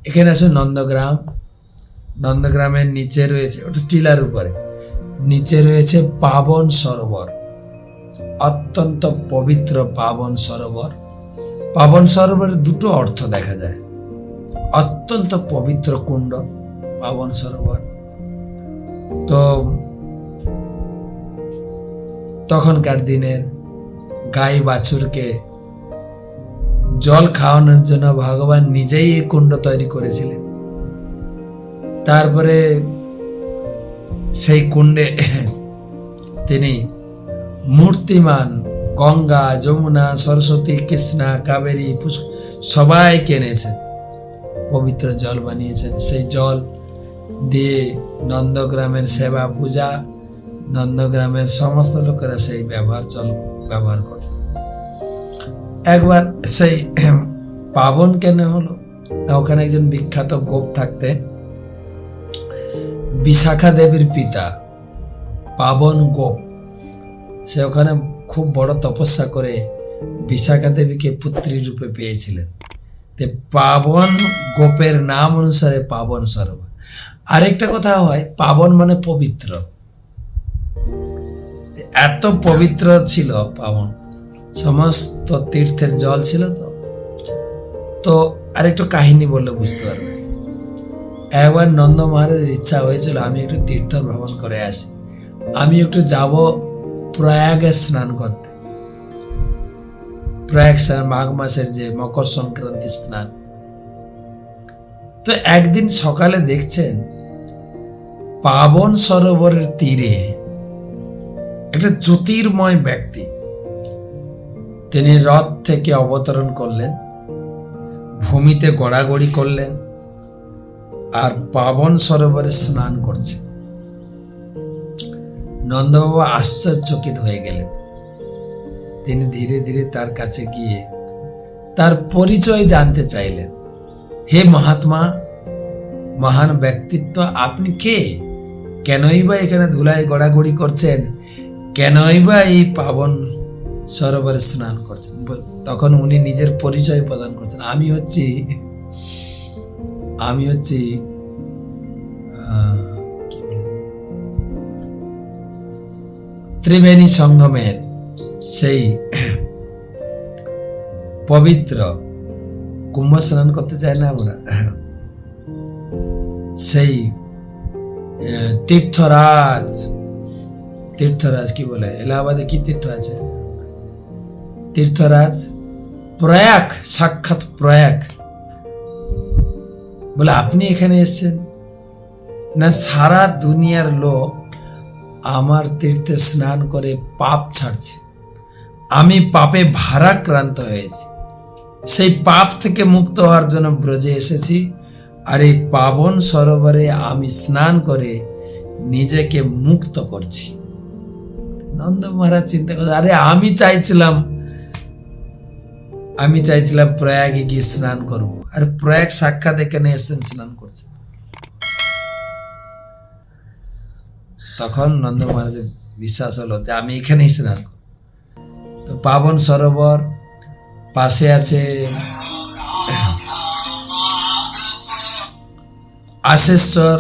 এখানে আছে নন্দগ্রাম। নন্দগ্রামের নিচে রয়েছে, ওটা টিলার উপরে, নিচে রয়েছে পাবন সরোবর, অত্যন্ত পবিত্র পাবন সরোবর। পাবন সরোবরের দুটো অর্থ দেখা যায়, অত্যন্ত পবিত্র কুণ্ড পাবন সরোবর। তো তখনকার দিনের গাই বাছুরকে জল খাওয়ানোর জন্য ভগবান নিজেই এই কুণ্ড তৈরি করেছিলেন। তারপরে সেই কুণ্ডে তিনি মূর্তিমান গঙ্গা, যমুনা, সরস্বতী, কৃষ্ণা, কাবেরী, সবাইকে এনেছেন, পবিত্র জল বানিয়েছেন। সেই জল দিয়ে নন্দগ্রামের সেবা পূজা, নন্দগ্রামের সমস্ত লোকেরা সেই ব্যবহার করত। একবার সেই পাবন কেন হলো, ওখানে একজন বিখ্যাত গোপ থাকতেন, বিশাখা দেবীর পিতা পাবন গোপ। সে ওখানে খুব বড় তপস্যা করে বিশাখা দেবীকে পুত্রী রূপে পেয়েছিলেন। পাবন গোপের নাম অনুসারে পাবন সরোবর। আরেকটা কথা হয়, পাবন মানে পবিত্র, এত পবিত্র ছিল পাবন, সমস্ত তীর্থের জল ছিল। তো আরেকটু কাহিনী বললে বুঝতে পারবে। একবার নন্দ মহারাজের ইচ্ছা হয়েছিল আমি একটু তীর্থ ভ্রমণ করে আসি, আমি একটু যাব প্রয়াগে স্নান করতে। প্রয়াগ স্নান মাঘ মাসের যে মকর সংক্রান্তি স্নান। তো একদিন সকালে দেখছেন পাবন সরোবরের তীরে একটা জ্যোতির্ময় ব্যক্তি, তিনি রথ থেকে অবতরণ করলেন, ভূমিতে গড়াগড়ি করলেন আর পাবন সরোবরে স্নান করছে। নন্দবাবা আশ্চর্যচকিত হয়ে গেলেন। তিনি ধীরে ধীরে তার কাছে গিয়ে তার পরিচয় জানতে চাইলেন। হে মহাত্মা, মহান ব্যক্তিত্ব, আপনি কে? কেনই বা এখানে ধুলায় গড়াগড়ি করছেন? কেনই বা এই পাবন সরোবরে স্নান করছেন? তখন উনি নিজের পরিচয় প্রদান করছেন। আমি হচ্ছি ত্রিবেণী সঙ্গমের সেই পবিত্র, কুম্ভ স্নান করতে চাই না আমরা, সেই তীর্থরাজ কি বলে এলাহাবাদে, কি তীর্থ আছে? তীর্থরাজ প্রয়াগ, সাক্ষাৎ প্রয়াগ। বলে আপনি এখানে এসেছেন? না, সারা দুনিয়ার লোক আমার তীর্থে স্নান করে পাপ ছাড়ছে, আমি পাপে ভারাক্রান্ত হয়েছি, সেই পাপ থেকে মুক্ত হওয়ার জন্য ব্রজে এসেছি। আর এই পাবন সরোবরে আমি স্নান করে নিজেকে মুক্ত করছি। নন্দ মহারাজ চিন্তা করছে, আরে আমি চাইছিলাম প্রয়াগে গিয়ে স্নান করব, আর প্রয়াগ সাক্ষাৎ এখানে এসেছেন স্নান করছে। তখন নন্দ মহারাজের বিশ্বাস হলো যে আমি এখানেই স্নান করব। তো পাবন সরোবর পাশে আছে আশেশ্বর